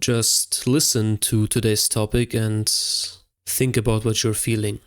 Just listen to today's topic and think about what you're feeling.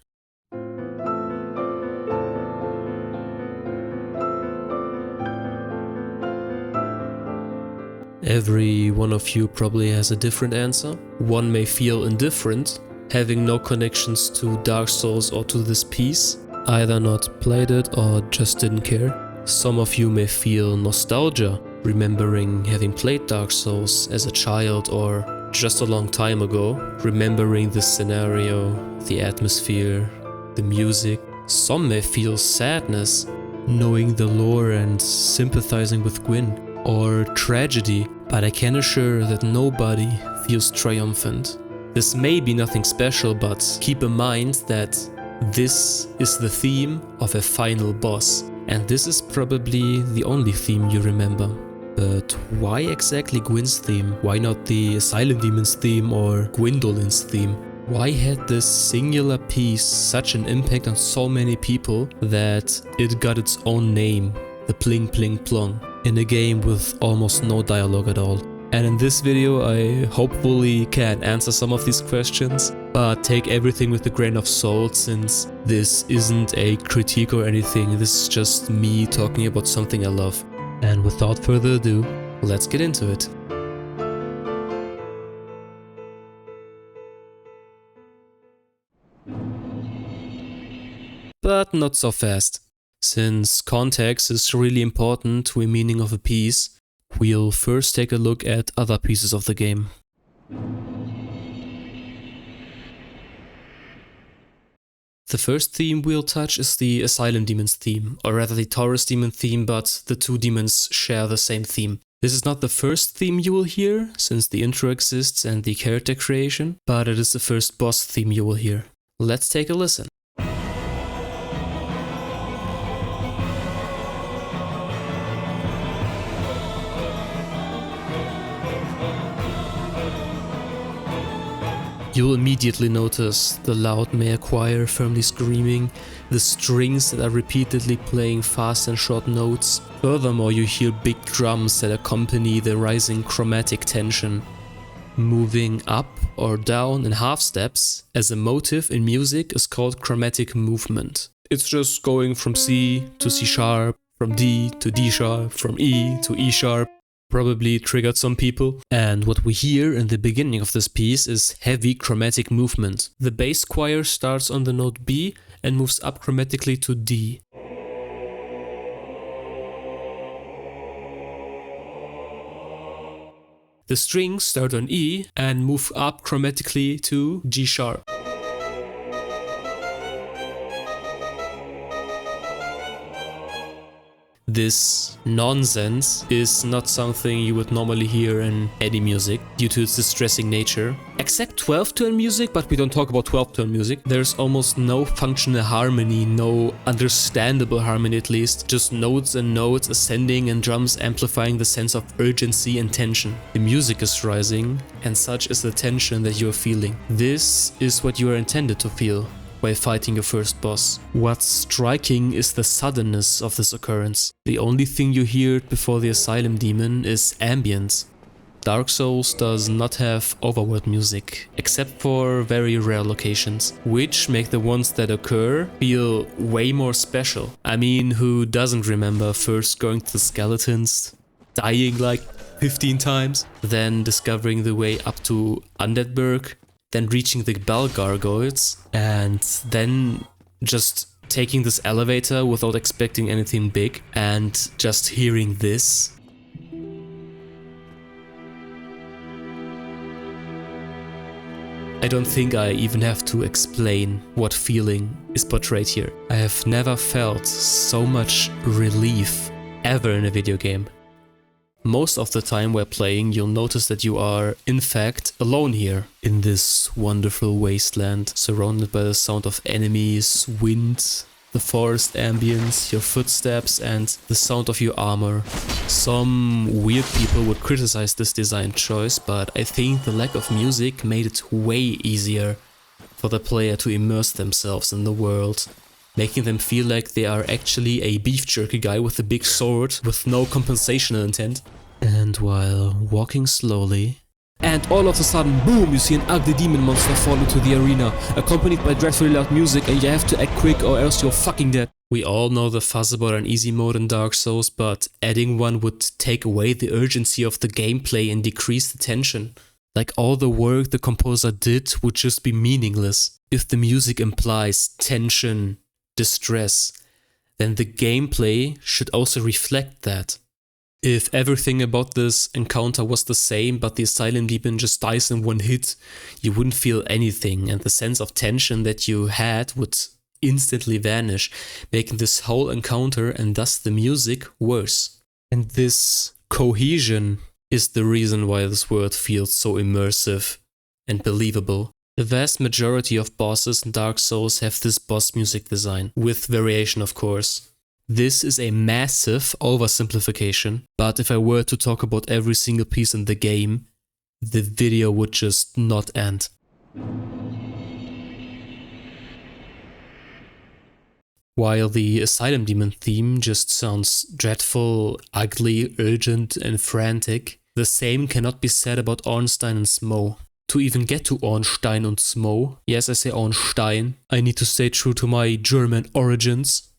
Every one of you probably has a different answer. One may feel indifferent, having no connections to Dark Souls or to this piece, either not played it or just didn't care. Some of you may feel nostalgia, remembering having played Dark Souls as a child or just a long time ago, remembering the scenario, the atmosphere, the music. Some may feel sadness, knowing the lore and sympathizing with Gwyn, or tragedy, but I can assure that nobody feels triumphant. This may be nothing special, but keep in mind that this is the theme of a final boss, and this is probably the only theme you remember. But why exactly Gwyn's theme? Why not the Asylum Demon's theme or Gwyndolin's theme? Why had this singular piece such an impact on so many people that it got its own name, the plin plon, in a game with almost no dialogue at all? And in this video I hopefully can answer some of these questions, but take everything with a grain of salt, since this isn't a critique or anything, this is just me talking about something I love. And without further ado, let's get into it. But not so fast. Since context is really important to a meaning of a piece, we'll first take a look at other pieces of the game. The first theme we'll touch is the Asylum Demon's theme, or rather the Taurus Demon theme, but the two demons share the same theme. This is not the first theme you will hear, since the intro exists and the character creation, but it is the first boss theme you will hear. Let's take a listen. You'll immediately notice the loud male choir firmly screaming, the strings that are repeatedly playing fast and short notes. Furthermore, you hear big drums that accompany the rising chromatic tension. Moving up or down in half steps as a motive in music is called chromatic movement. It's just going from C to C sharp, from D to D sharp, from E to E sharp. Probably triggered some people. And what we hear in the beginning of this piece is heavy chromatic movement. The bass choir starts on the note B and moves up chromatically to D. The strings start on E and move up chromatically to G sharp. This nonsense is not something you would normally hear in any music due to its distressing nature. Except 12-tone music, but we don't talk about 12-tone music. There's almost no functional harmony, no understandable harmony at least. Just notes and notes ascending and drums amplifying the sense of urgency and tension. The music is rising, and such is the tension that you're feeling. This is what you are intended to feel while fighting your first boss. What's striking is the suddenness of this occurrence. The only thing you hear before the Asylum Demon is ambient. Dark Souls does not have overworld music, except for very rare locations, which make the ones that occur feel way more special. I mean, who doesn't remember first going to the skeletons, dying like 15 times, then discovering the way up to Undeadburg, then reaching the bell gargoyles, and then just taking this elevator without expecting anything big, and just hearing this. I don't think I even have to explain what feeling is portrayed here. I have never felt so much relief ever in a video game. Most of the time while playing, you'll notice that you are, in fact, alone here in this wonderful wasteland, surrounded by the sound of enemies, wind, the forest ambience, your footsteps, and the sound of your armor. Some weird people would criticize this design choice, but I think the lack of music made it way easier for the player to immerse themselves in the world, making them feel like they are actually a beef jerky guy with a big sword with no compensational intent. And while walking slowly, And all of a sudden, boom, you see an ugly demon monster fall into the arena, accompanied by dreadfully loud music, and you have to act quick or else you're fucking dead. We all know the fuss about an easy mode in Dark Souls, but adding one would take away the urgency of the gameplay and decrease the tension. Like all the work the composer did would just be meaningless. If the music implies tension, distress, then the gameplay should also reflect that. If everything about this encounter was the same, but the Asylum Demon just dies in one hit, you wouldn't feel anything, and the sense of tension that you had would instantly vanish, making this whole encounter and thus the music worse. And this cohesion is the reason why this world feels so immersive and believable. The vast majority of bosses in Dark Souls have this boss music design, with variation of course. This is a massive oversimplification, but if I were to talk about every single piece in the game, the video would just not end. While the Asylum Demon theme just sounds dreadful, ugly, urgent and frantic, the same cannot be said about Ornstein and Smough. To even get to Ornstein and Smough, yes I say Ornstein, I need to stay true to my German origins.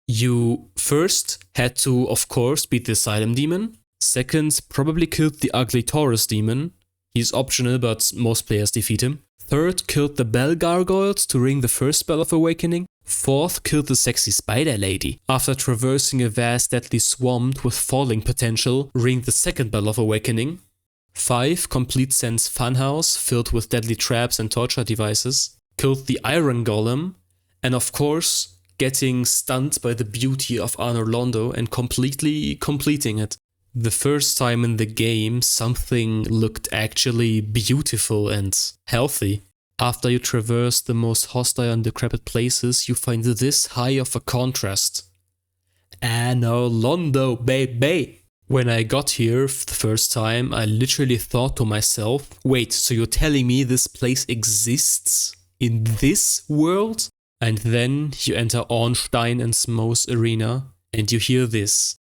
You first had to, of course, beat the Asylum Demon. Second, probably killed the ugly Taurus Demon. He's optional, but most players defeat him. Third, killed the Bell Gargoyles to ring the first spell of awakening. Fourth, killed the sexy spider lady. After traversing a vast deadly swamp with falling potential, ring the second bell of awakening. 5, complete Sen's funhouse filled with deadly traps and torture devices. Killed the Iron Golem. And of course, getting stunned by the beauty of Anor Londo and completely completing it. The first time in the game something looked actually beautiful and healthy. After you traverse the most hostile and decrepit places, you find this high of a contrast. Anor Londo, baby! When I got here the first time, I literally thought to myself, wait, so you're telling me this place exists in this world? And then you enter Ornstein and Smough's arena, and you hear this.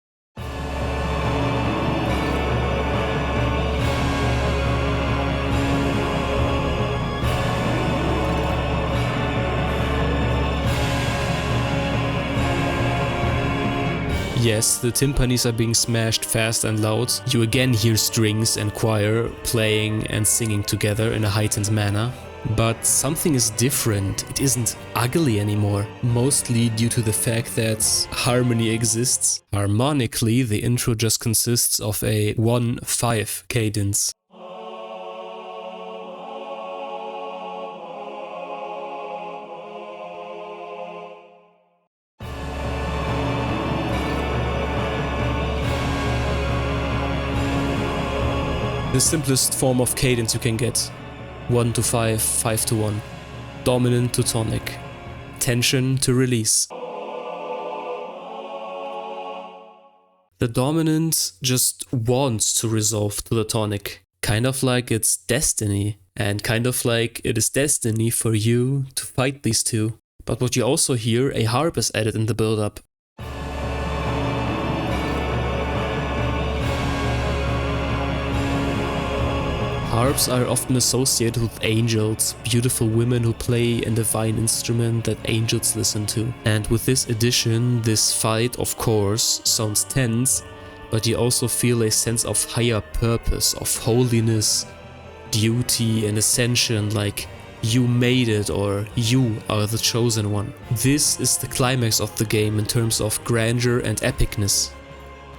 Yes, the timpanis are being smashed fast and loud. You again hear strings and choir playing and singing together in a heightened manner. But something is different, it isn't ugly anymore, mostly due to the fact that harmony exists. Harmonically, the intro just consists of a 1-5 cadence. The simplest form of cadence you can get. 1 to 5, 5 to 1. Dominant to tonic. Tension to release. The dominant just wants to resolve to the tonic. Kind of like it's destiny. And kind of like it is destiny for you to fight these two. But what you also hear, a harp is added in the build-up. Harps are often associated with angels, beautiful women who play a divine instrument that angels listen to. And with this addition, this fight, of course, sounds tense, but you also feel a sense of higher purpose, of holiness, duty and ascension, like you made it or you are the chosen one. This is the climax of the game in terms of grandeur and epicness,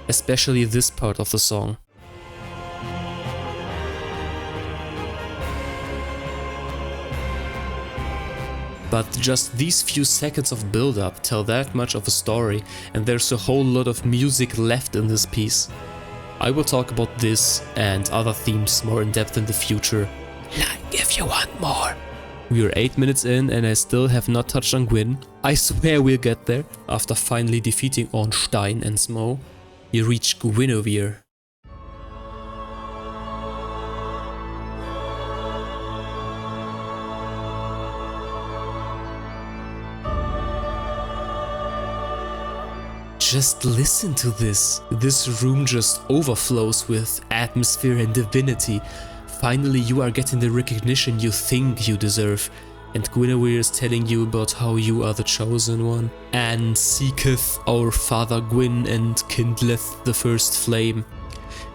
especially this part of the song. But just these few seconds of build-up tell that much of a story, and there's a whole lot of music left in this piece. I will talk about this and other themes more in depth in the future, like if you want more. We are 8 minutes in and I still have not touched on Gwyn. I swear we'll get there. After finally defeating Ornstein and Smough, you reach Gwyn. Just listen to this. This room just overflows with atmosphere and divinity. Finally you are getting the recognition you think you deserve, and Guinevere is telling you about how you are the chosen one, and seeketh our father Gwyn and kindleth the first flame.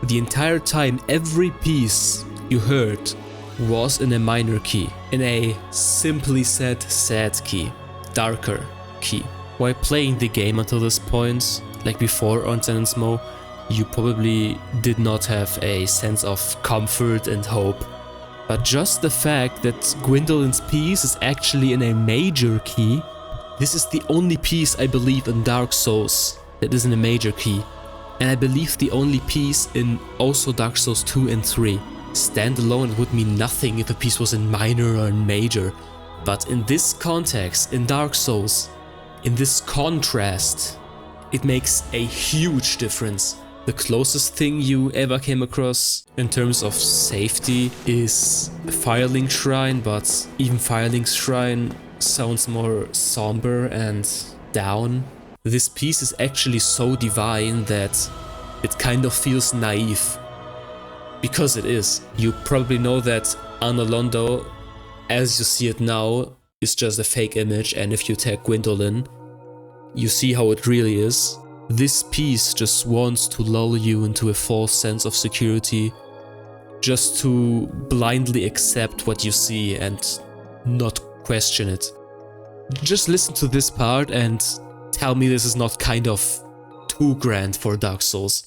The entire time, every piece you heard was in a minor key, in a simply said sad key, darker key. While playing the game until this point, like before on Sentence Mo, you probably did not have a sense of comfort and hope. But just the fact that Gwendolyn's piece is actually in a major key, this is the only piece I believe in Dark Souls that is in a major key. And I believe the only piece in also Dark Souls 2 and 3. Standalone, it would mean nothing if a piece was in minor or in major. But in this context, in Dark Souls, in this contrast, it makes a huge difference. The closest thing you ever came across in terms of safety is Firelink Shrine, but even Firelink's Shrine sounds more somber and down. This piece is actually so divine that it kind of feels naive. Because it is. You probably know that Anor Londo, as you see it now, is just a fake image, and if you tag Gwendolyn, you see how it really is. This piece just wants to lull you into a false sense of security, just to blindly accept what you see and not question it. Just listen to this part and tell me this is not kind of too grand for Dark Souls.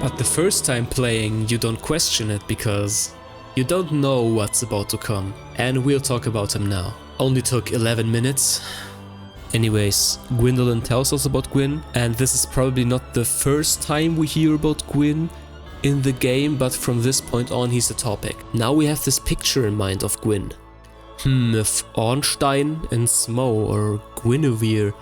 But the first time playing, you don't question it because you don't know what's about to come. And we'll talk about him now. Only took 11 minutes. Anyways, Gwendolyn tells us about Gwyn, and this is probably not the first time we hear about Gwyn in the game, but from this point on he's a topic. Now we have this picture in mind of Gwyn. If Ornstein and Smo or Guinevere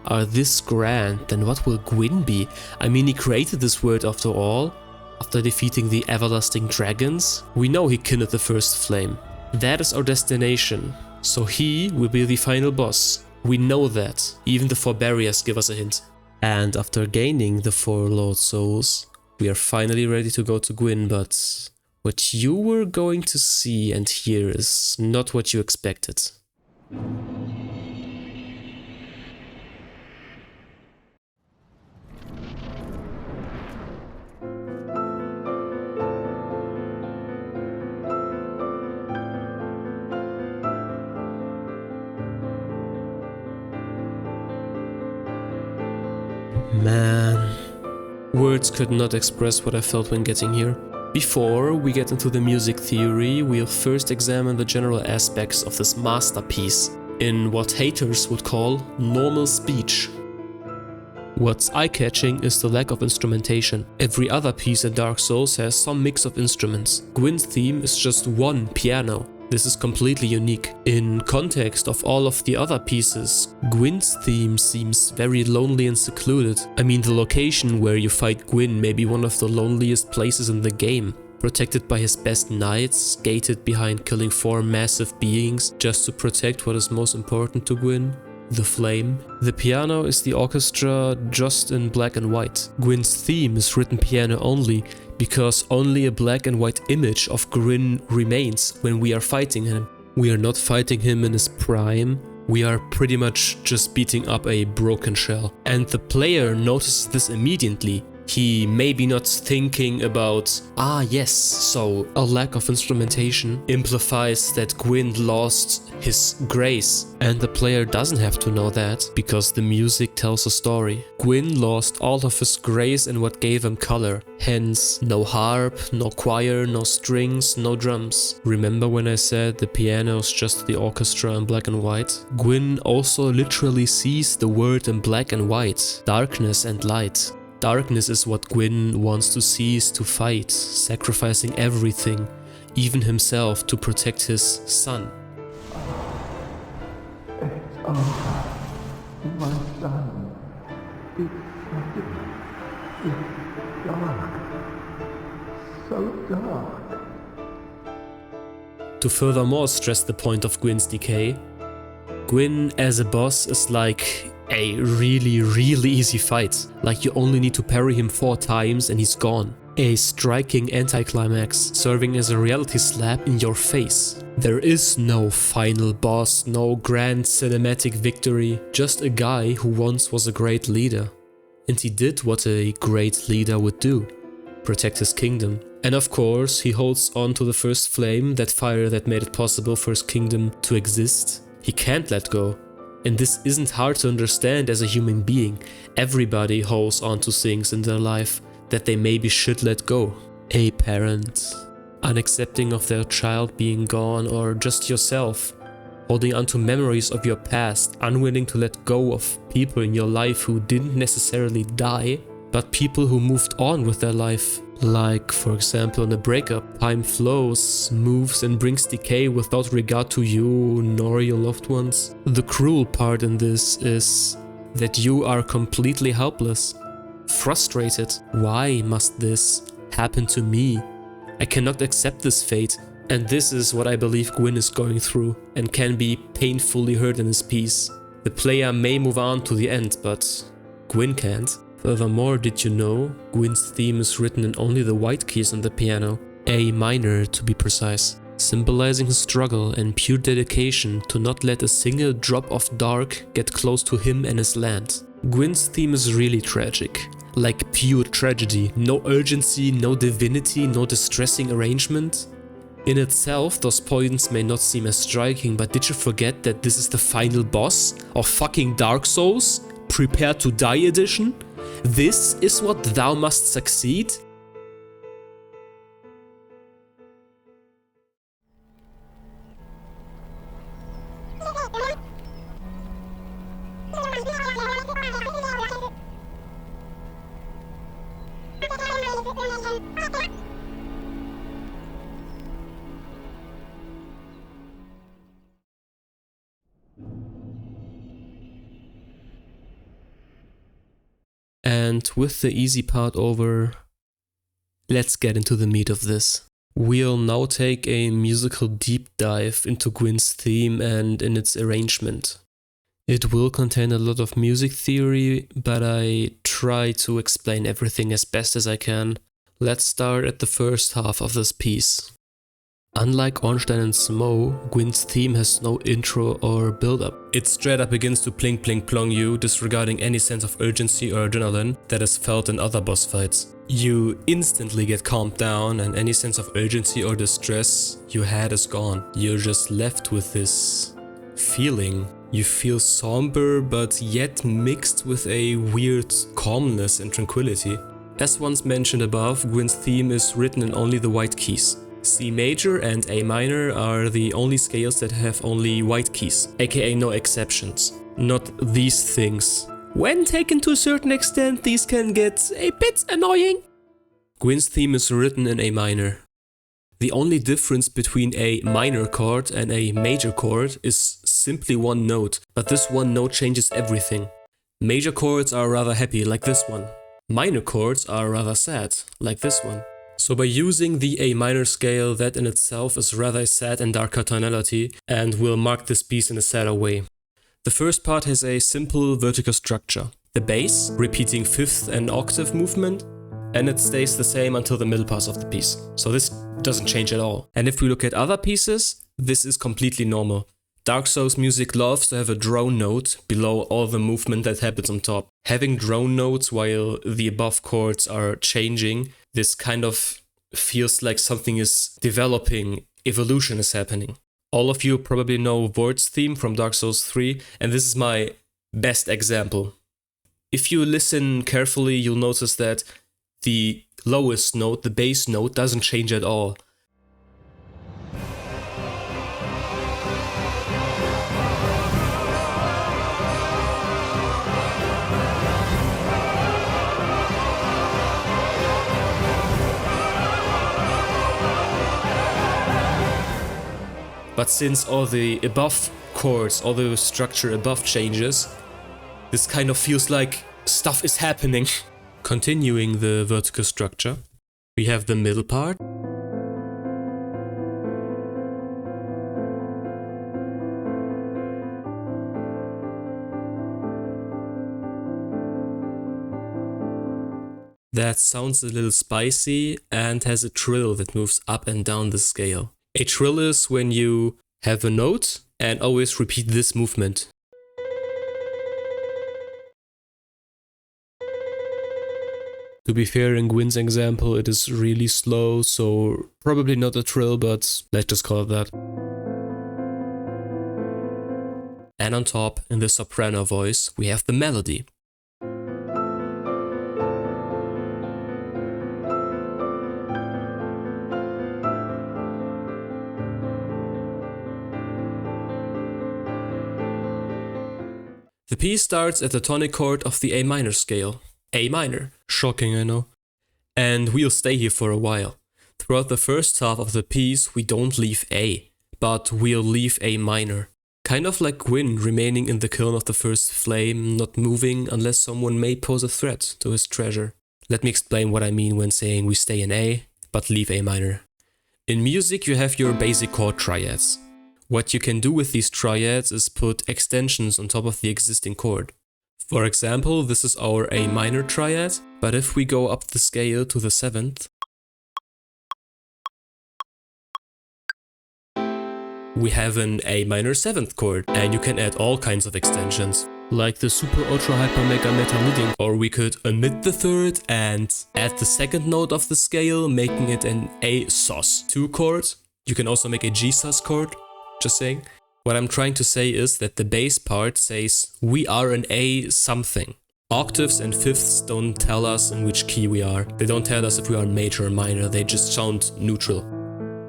are this grand, then what will Gwyn be? I mean, he created this world after all, after defeating the everlasting dragons. We know he kindled the first flame. That is our destination, so he will be the final boss. We know that, even the 4 barriers give us a hint. And after gaining the 4 Lord Souls, we are finally ready to go to Gwyn, but what you were going to see and hear is not what you expected. Man, words could not express what I felt when getting here. Before we get into the music theory, we'll first examine the general aspects of this masterpiece in what haters would call normal speech. What's eye-catching is the lack of instrumentation. Every other piece in Dark Souls has some mix of instruments. Gwyn's theme is just one piano. This is completely unique. In context of all of the other pieces, Gwyn's theme seems very lonely and secluded. I mean, the location where you fight Gwyn may be one of the loneliest places in the game. Protected by his best knights, gated behind killing 4 massive beings just to protect what is most important to Gwyn, the flame. The piano is the orchestra just in black and white. Gwyn's theme is written piano only, because only a black and white image of Gwyn remains when we are fighting him. We are not fighting him in his prime, we are pretty much just beating up a broken shell. And the player notices this immediately. He may be not thinking about, yes, so a lack of instrumentation implies that Gwyn lost his grace. And the player doesn't have to know that, because the music tells a story. Gwyn lost all of his grace and what gave him color. Hence, no harp, no choir, no strings, no drums. Remember when I said the piano is just the orchestra in black and white? Gwyn also literally sees the world in black and white, darkness and light. Darkness is what Gwyn wants to seize to fight, sacrificing everything, even himself, to protect his son. It's over, my son. It's dark. so dark. To furthermore stress the point of Gwyn's decay, Gwyn as a boss is like a really easy fight. Like you only need to parry him 4 times and he's gone. A striking anticlimax, serving as a reality slap in your face. There is no final boss, no grand cinematic victory, just a guy who once was a great leader. And he did what a great leader would do: protect his kingdom. And of course, he holds on to the first flame, that fire that made it possible for his kingdom to exist. He can't let go. And this isn't hard to understand as a human being. Everybody holds on to things in their life that they maybe should let go. A parent, unaccepting of their child being gone, or just yourself, holding on to memories of your past, unwilling to let go of people in your life who didn't necessarily die, but people who moved on with their life. Like, for example, in a breakup, time flows, moves and brings decay without regard to you nor your loved ones. The cruel part in this is that you are completely helpless, frustrated. Why must this happen to me? I cannot accept this fate. And this is what I believe Gwyn is going through, and can be painfully hurt in his piece. The player may move on to the end, but Gwyn can't. Furthermore, did you know, Gwyn's theme is written in only the white keys on the piano, A minor to be precise, symbolizing his struggle and pure dedication to not let a single drop of dark get close to him and his land. Gwyn's theme is really tragic, like pure tragedy, no urgency, no divinity, no distressing arrangement. In itself, those points may not seem as striking, but did you forget that this is the final boss of fucking Dark Souls? Prepare to Die edition? This is what thou must succeed? And with the easy part over, let's get into the meat of this. We'll now take a musical deep dive into Gwyn's theme and in its arrangement. It will contain a lot of music theory, but I try to explain everything as best as I can. Let's start at the first half of this piece. Unlike Ornstein and Smo, Gwyn's theme has no intro or build-up. It straight up begins to pling pling plong you, disregarding any sense of urgency or adrenaline that is felt in other boss fights. You instantly get calmed down, and any sense of urgency or distress you had is gone. You're just left with this feeling. You feel somber, but yet mixed with a weird calmness and tranquility. As once mentioned above, Gwyn's theme is written in only the white keys. C major and A minor are the only scales that have only white keys, aka no exceptions. Not these things. When taken to a certain extent, these can get a bit annoying. Gwyn's theme is written in A minor. The only difference between a minor chord and a major chord is simply one note, but this one note changes everything. Major chords are rather happy, like this one. Minor chords are rather sad, like this one. So by using the A minor scale, that in itself is rather a sad and darker tonality, and will mark this piece in a sadder way. The first part has a simple vertical structure. The bass, repeating fifth and octave movement, and it stays the same until the middle part of the piece. So this doesn't change at all. And if we look at other pieces, this is completely normal. Dark Souls music loves to have a drone note below all the movement that happens on top. Having drone notes while the above chords are changing, this kind of feels like something is developing, evolution is happening. All of you probably know Vord's theme from Dark Souls 3, and this is my best example. If you listen carefully, you'll notice that the lowest note, the bass note, doesn't change at all. But since all the above chords, all the structure above changes, this kind of feels like stuff is happening. Continuing the vertical structure, we have the middle part, that sounds a little spicy and has a trill that moves up and down the scale. A trill is when you have a note and always repeat this movement. To be fair, in Gwyn's example, it is really slow, so probably not a trill, but let's just call it that. And on top, in the soprano voice, we have the melody. The piece starts at the tonic chord of the A minor scale. A minor. Shocking, I know. And we'll stay here for a while. Throughout the first half of the piece, we don't leave A, but we'll leave A minor. Kind of like Gwyn remaining in the kiln of the first flame, not moving unless someone may pose a threat to his treasure. Let me explain what I mean when saying we stay in A, but leave A minor. In music, you have your basic chord triads. What you can do with these triads is put extensions on top of the existing chord. For example, this is our A minor triad, but if we go up the scale to the 7th, we have an A minor 7th chord, and you can add all kinds of extensions, like the super ultra hyper mega meta leading, or we could omit the 3rd and add the 2nd note of the scale, making it an A sus 2 chord. You can also make a G sus chord, just saying. What I'm trying to say is that the bass part says we are an A something. Octaves and fifths don't tell us in which key we are. They don't tell us if we are major or minor, they just sound neutral.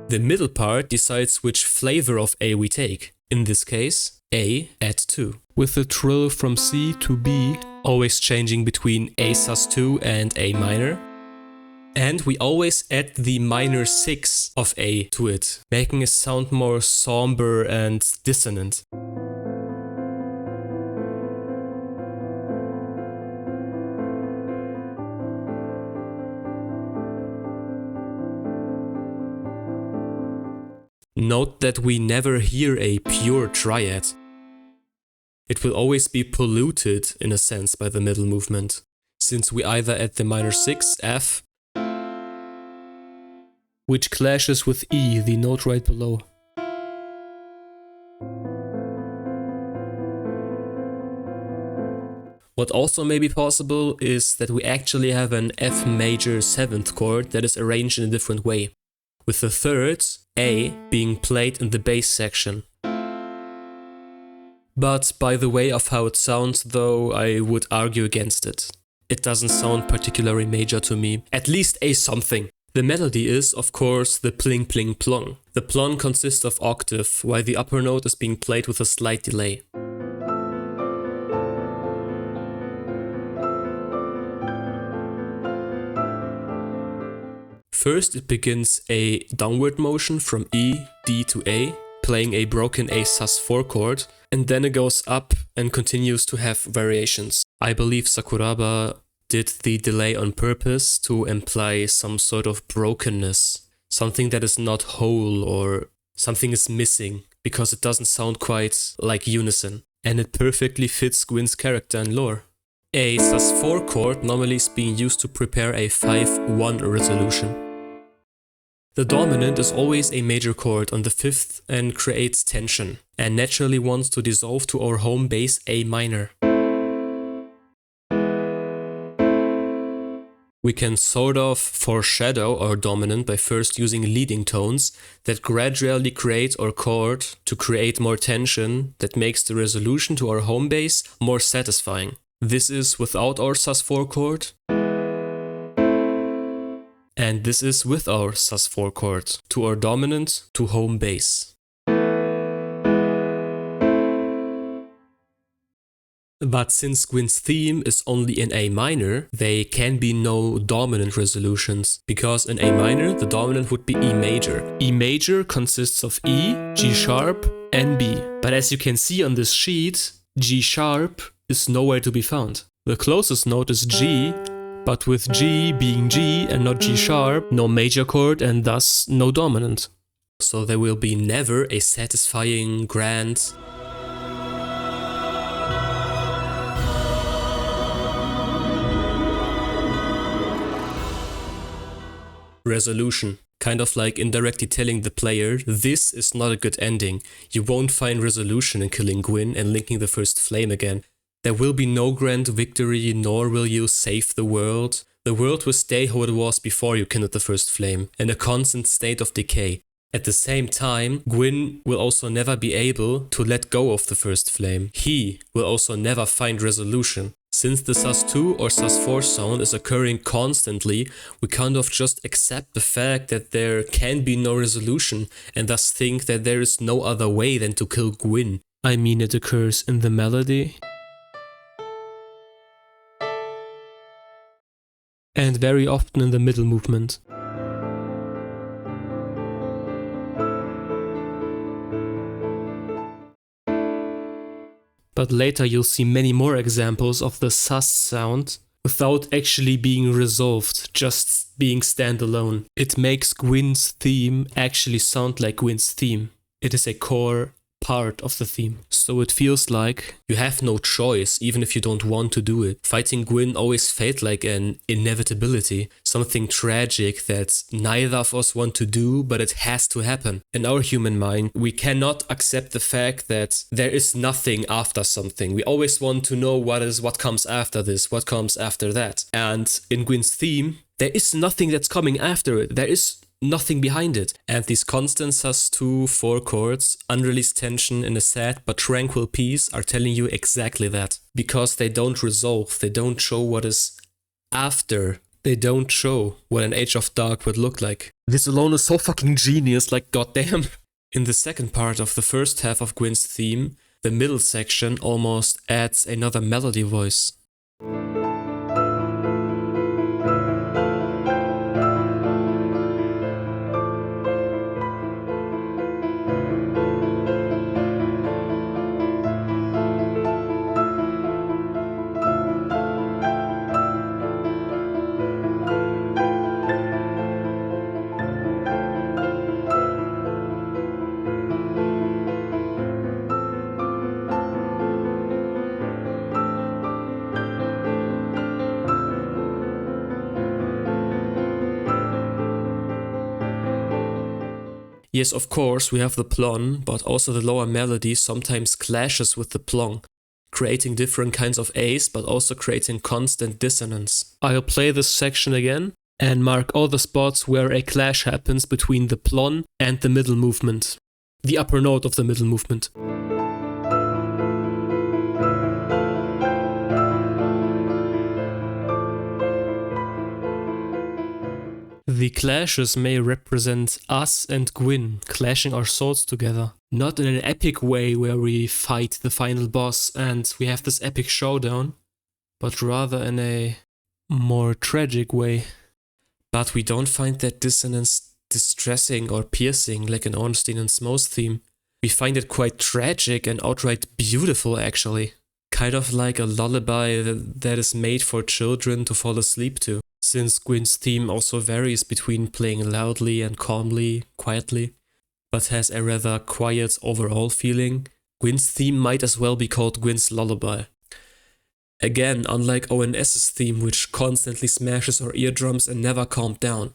The middle part decides which flavor of A we take. In this case, A at 2. With the trill from C to B, always changing between A sus 2 and A minor. And we always add the minor 6 of A to it, making it sound more somber and dissonant. Note that we never hear a pure triad. It will always be polluted, in a sense, by the middle movement, since we either add the minor 6, F, which clashes with E, the note right below. What also may be possible is that we actually have an F major 7th chord that is arranged in a different way, with the 3rd, A, being played in the bass section. But by the way of how it sounds though, I would argue against it. It doesn't sound particularly major to me, at least A something. The melody is, of course, the pling pling plon. The plon consists of octave, while the upper note is being played with a slight delay. First it begins a downward motion from E, D to A, playing a broken A sus 4 chord, and then it goes up and continues to have variations. I believe Sakuraba did the delay on purpose to imply some sort of brokenness, something that is not whole or something is missing, because it doesn't sound quite like unison, and it perfectly fits Gwyn's character and lore. A sus 4 chord normally is being used to prepare a 5-1 resolution. The dominant is always a major chord on the 5th and creates tension, and naturally wants to dissolve to our home base A minor. We can sort of foreshadow our dominant by first using leading tones that gradually create our chord to create more tension that makes the resolution to our home base more satisfying. This is without our sus 4 chord, and this is with our sus 4 chord to our dominant to home base. But since Gwyn's theme is only in A minor, there can be no dominant resolutions, because in A minor the dominant would be E major. E major consists of E, G sharp and B. But as you can see on this sheet, G sharp is nowhere to be found. The closest note is G, but with G being G and not G sharp, no major chord and thus no dominant. So there will be never a satisfying, grand, resolution. Kind of like indirectly telling the player, this is not a good ending. You won't find resolution in killing Gwyn and linking the first flame again. There will be no grand victory, nor will you save the world. The world will stay how it was before you kindled the first flame, in a constant state of decay. At the same time, Gwyn will also never be able to let go of the first flame. He will also never find resolution. Since the sus2 or sus4 sound is occurring constantly, we kind of just accept the fact that there can be no resolution and thus think that there is no other way than to kill Gwyn. I mean, it occurs in the melody and very often in the middle movement. But later you'll see many more examples of the sus sound without actually being resolved, just being standalone. It makes Gwyn's theme actually sound like Gwyn's theme. It is a core part of the theme. So it feels like you have no choice, even if you don't want to do it. Fighting Gwyn always felt like an inevitability, something tragic that neither of us want to do, but it has to happen. In our human mind, we cannot accept the fact that there is nothing after something. We always want to know what comes after this, what comes after that. And in Gwyn's theme, there is nothing that's coming after it. There is nothing behind it. And these constant sus2, 4 chords, unreleased tension in a sad but tranquil piece are telling you exactly that. Because they don't resolve, they don't show what is after, they don't show what an Age of Dark would look like. This alone is so fucking genius, like goddamn. In the second part of the first half of Gwyn's theme, the middle section almost adds another melody voice. Yes, of course, we have the plon, but also the lower melody sometimes clashes with the plon, creating different kinds of A's, but also creating constant dissonance. I'll play this section again and mark all the spots where a clash happens between the plon and the middle movement, the upper note of the middle movement. The clashes may represent us and Gwyn clashing our swords together. Not in an epic way where we fight the final boss and we have this epic showdown, but rather in a more tragic way. But we don't find that dissonance distressing or piercing like in Ornstein and Smo's theme. We find it quite tragic and outright beautiful actually. Kind of like a lullaby that is made for children to fall asleep to. Since Gwyn's theme also varies between playing loudly and calmly, quietly, but has a rather quiet overall feeling, Gwyn's theme might as well be called Gwyn's lullaby. Again, unlike ONS's theme, which constantly smashes our eardrums and never calmed down.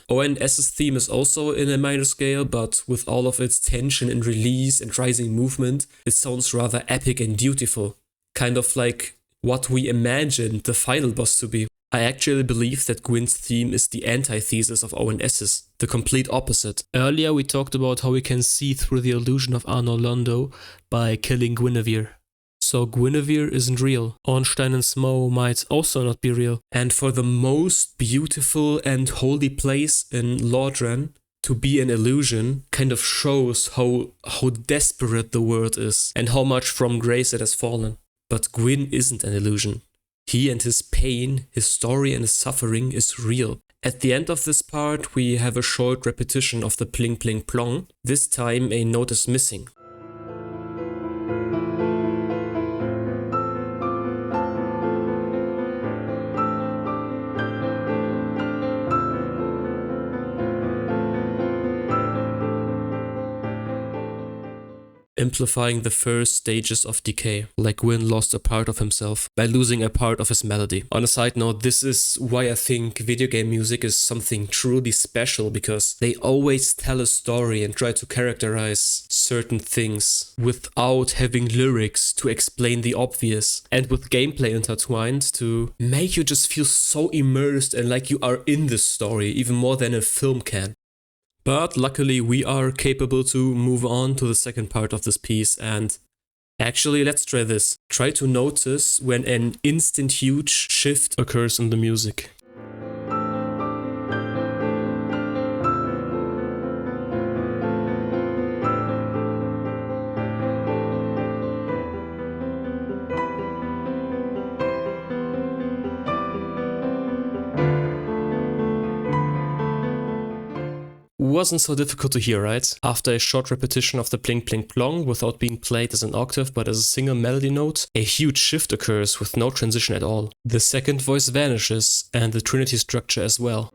ONS's theme is also in a minor scale, but with all of its tension and release and rising movement, it sounds rather epic and beautiful. Kind of like what we imagined the final boss to be. I actually believe that Gwyn's theme is the antithesis of ONS's, the complete opposite. Earlier we talked about how we can see through the illusion of Anor Londo by killing Gwynevere. So Gwynevere isn't real. Ornstein and Smo might also not be real. And for the most beautiful and holy place in Lordran to be an illusion kind of shows how desperate the world is and how much from grace it has fallen. But Gwyn isn't an illusion. He and his pain, his story and his suffering is real. At the end of this part we have a short repetition of the pling pling plong. This time a note is missing. amplifying the first stages of decay, like Gwyn lost a part of himself by losing a part of his melody. On a side note, this is why I think video game music is something truly special, because they always tell a story and try to characterize certain things without having lyrics to explain the obvious, and with gameplay intertwined to make you just feel so immersed and like you are in the story, even more than a film can. But luckily we are capable to move on to the second part of this piece, and actually let's try this. Try to notice when an instant huge shift occurs in the music. Wasn't so difficult to hear, right? After a short repetition of the pling pling plong without being played as an octave but as a single melody note, a huge shift occurs with no transition at all. The second voice vanishes, and the trinity structure as well.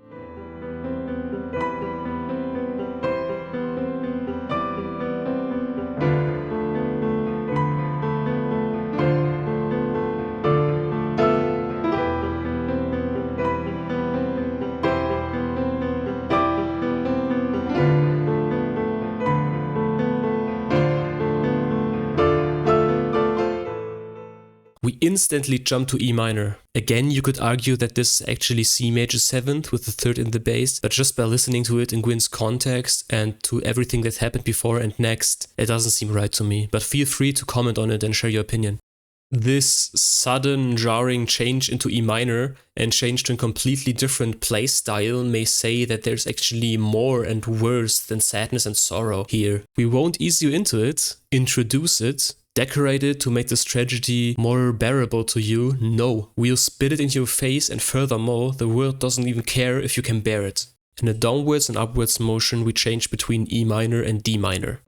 We instantly jump to E minor. Again, you could argue that this is actually C major 7th with the 3rd in the bass, but just by listening to it in Gwyn's context and to everything that happened before and next, it doesn't seem right to me, but feel free to comment on it and share your opinion. This sudden jarring change into E minor and change to a completely different play style may say that there's actually more and worse than sadness and sorrow here. We won't ease you into it, introduce it, decorate it to make this tragedy more bearable to you. No, we'll spit it into your face, and furthermore, the world doesn't even care if you can bear it. In a downwards and upwards motion, we change between E minor and D minor.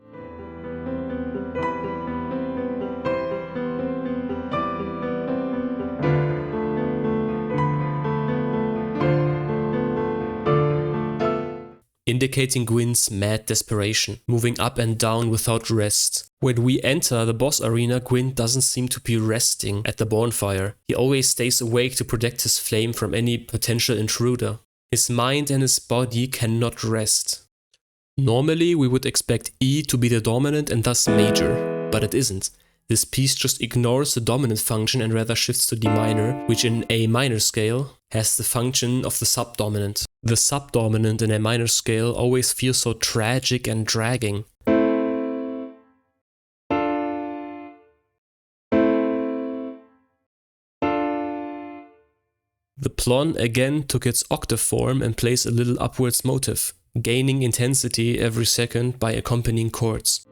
Indicating Gwyn's mad desperation, moving up and down without rest. When we enter the boss arena, Gwyn doesn't seem to be resting at the bonfire. He always stays awake to protect his flame from any potential intruder. His mind and his body cannot rest. Normally we would expect E to be the dominant and thus major, but it isn't. This piece just ignores the dominant function and rather shifts to D minor, which in A minor scale has the function of the subdominant. The subdominant in a minor scale always feels so tragic and dragging. The plon again took its octave form and plays a little upwards motive, gaining intensity every second by accompanying chords.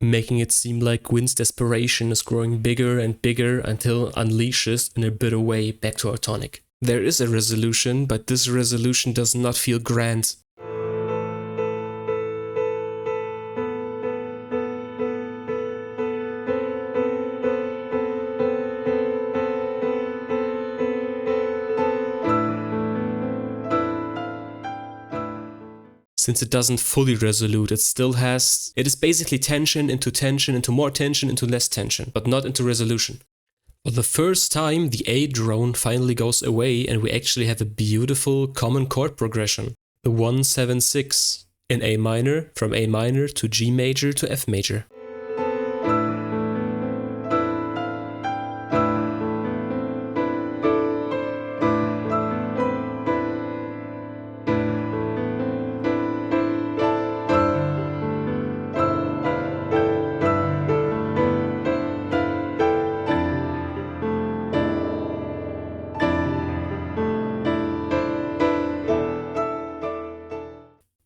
Making it seem like Gwyn's desperation is growing bigger and bigger until unleashes in a bitter way back to our tonic. There is a resolution, but this resolution does not feel grand. Since it doesn't fully resolute, it is basically tension into more tension into less tension, but not into resolution. For the first time, the A drone finally goes away and we actually have a beautiful common chord progression. The 1-7-6 in A minor, from A minor to G major to F major.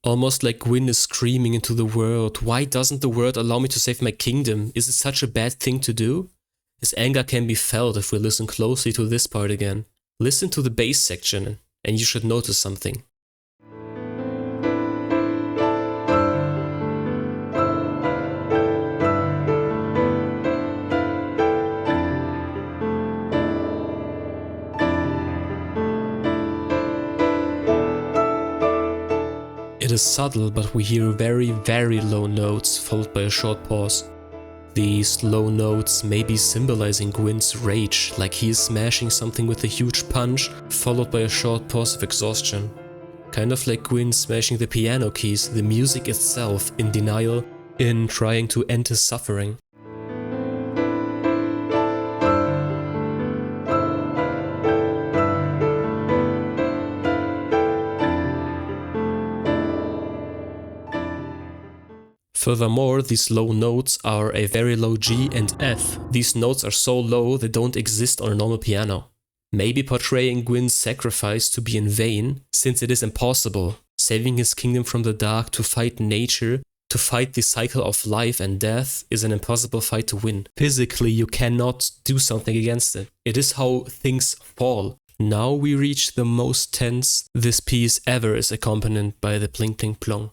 Almost like Gwyn is screaming into the world, why doesn't the world allow me to save my kingdom? Is it such a bad thing to do? His anger can be felt if we listen closely to this part again. Listen to the bass section and you should notice something. It is subtle, but we hear very, very low notes followed by a short pause. These low notes may be symbolizing Gwyn's rage, like he is smashing something with a huge punch, followed by a short pause of exhaustion. Kind of like Gwyn smashing the piano keys, the music itself in denial, in trying to end his suffering. Furthermore, these low notes are a very low G and F. These notes are so low they don't exist on a normal piano. Maybe portraying Gwyn's sacrifice to be in vain, since it is impossible, saving his kingdom from the dark to fight nature, to fight the cycle of life and death is an impossible fight to win. Physically, you cannot do something against it. It is how things fall. Now we reach the most tense this piece ever is accompanied by the plin plin plon.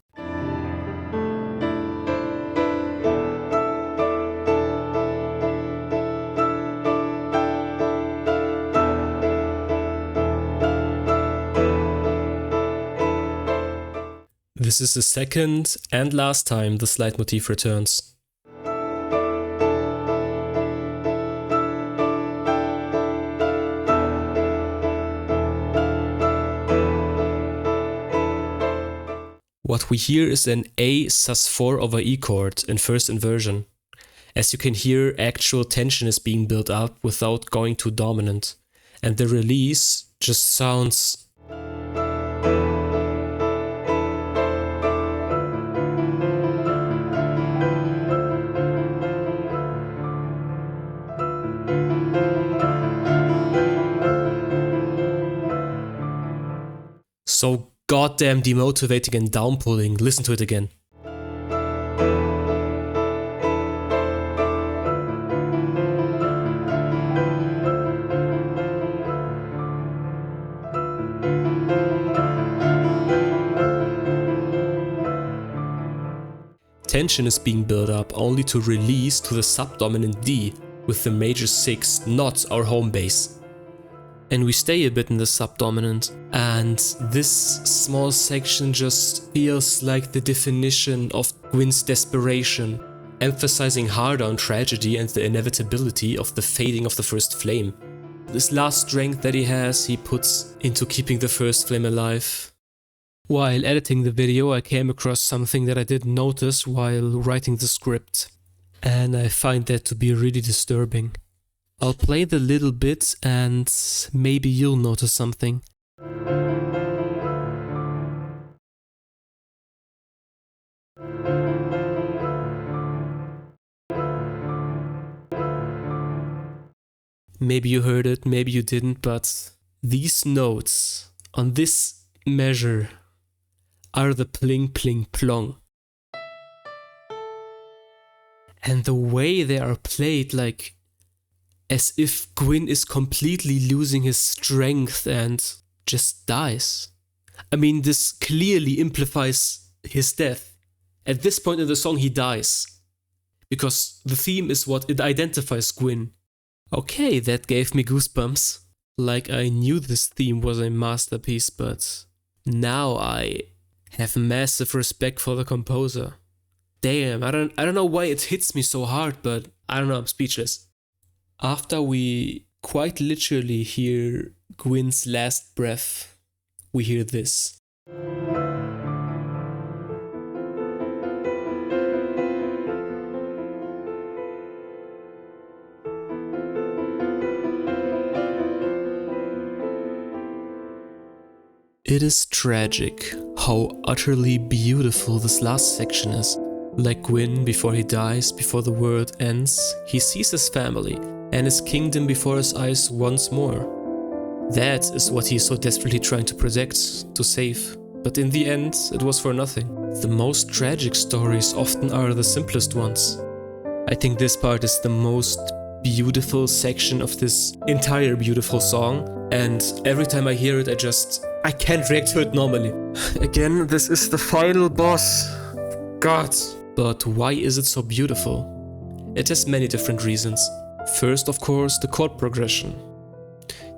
This is the second and last time the slide motif returns. What we hear is an A sus4 over E chord in first inversion. As you can hear, actual tension is being built up without going too dominant, and the release just sounds so goddamn demotivating and downpulling. Listen to it again. Tension is being built up only to release to the subdominant D with the major 6, not our home base. And we stay a bit in the subdominant, and this small section just feels like the definition of Gwyn's desperation, emphasizing harder on tragedy and the inevitability of the fading of the first flame. This last strength that he has, he puts into keeping the first flame alive. While editing the video, I came across something that I didn't notice while writing the script, and I find that to be really disturbing. I'll play the little bit and maybe you'll notice something. Maybe you heard it, maybe you didn't, but these notes on this measure are the plin plin plon. And the way they are played, like as if Gwyn is completely losing his strength and just dies. I mean, this clearly implies his death. At this point in the song he dies, because the theme is what it identifies Gwyn. Okay, that gave me goosebumps. Like I knew this theme was a masterpiece, but now I have massive respect for the composer. Damn, I don't know why it hits me so hard, but I don't know, I'm speechless. After we quite literally hear Gwyn's last breath, we hear this. It is tragic how utterly beautiful this last section is. Like Gwyn, before he dies, before the world ends, he sees his family and his kingdom before his eyes once more. That is what he is so desperately trying to protect, to save. But in the end, it was for nothing. The most tragic stories often are the simplest ones. I think this part is the most beautiful section of this entire beautiful song. And every time I hear it, I can't react to it normally. Again, this is the final boss. God. But why is it so beautiful? It has many different reasons. First, of course, the chord progression.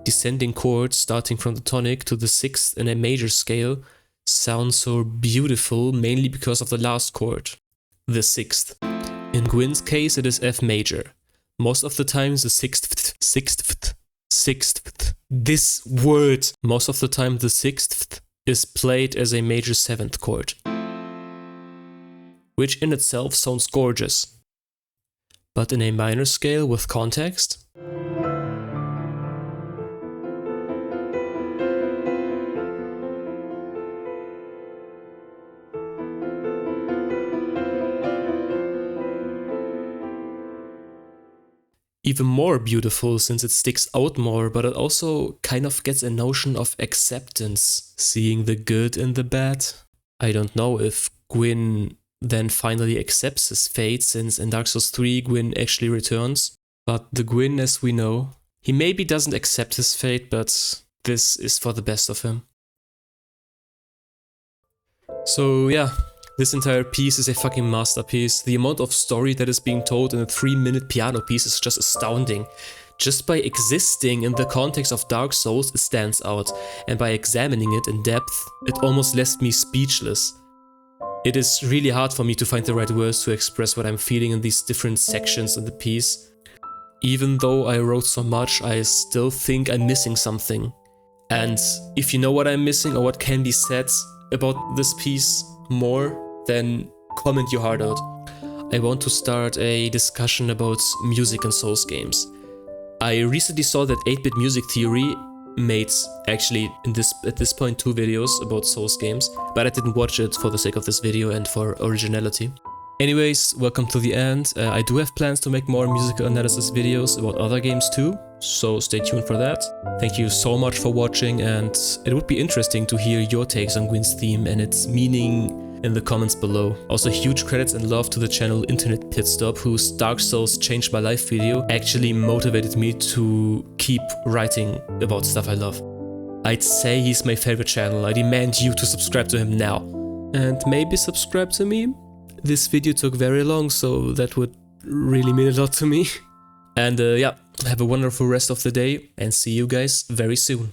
Descending chords starting from the tonic to the sixth in a major scale sound so beautiful mainly because of the last chord, the sixth. In Gwyn's case, it is F major. Most of the time, the sixth. This word. Most of the time, the sixth is played as a major seventh chord, which in itself sounds gorgeous. But in a minor scale with context, even more beautiful since it sticks out more, but it also kind of gets a notion of acceptance, seeing the good in the bad. I don't know if Gwyn then finally accepts his fate, since in Dark Souls 3 Gwyn actually returns. But the Gwyn as we know, he maybe doesn't accept his fate, but this is for the best of him. So yeah, this entire piece is a fucking masterpiece. The amount of story that is being told in a 3-minute piano piece is just astounding. Just by existing in the context of Dark Souls, it stands out, and by examining it in depth, it almost left me speechless. It is really hard for me to find the right words to express what I'm feeling in these different sections in the piece. Even though I wrote so much, I still think I'm missing something. And if you know what I'm missing or what can be said about this piece more, then comment your heart out. I want to start a discussion about music in Souls games. I recently saw that 8-Bit Music Theory made, actually at this point, 2 videos about Souls games, but I didn't watch it for the sake of this video and for originality. Anyways, welcome to the end. I do have plans to make more musical analysis videos about other games too, so stay tuned for that. Thank you so much for watching, and it would be interesting to hear your takes on Gwyn's theme and its meaning in the comments below. Also, huge credits and love to the channel Internet Pit Stop, whose Dark Souls Changed My Life video actually motivated me to keep writing about stuff I love. I'd say he's my favorite channel. I demand you to subscribe to him now. And maybe subscribe to me? This video took very long, so that would really mean a lot to me. And yeah, have a wonderful rest of the day and see you guys very soon.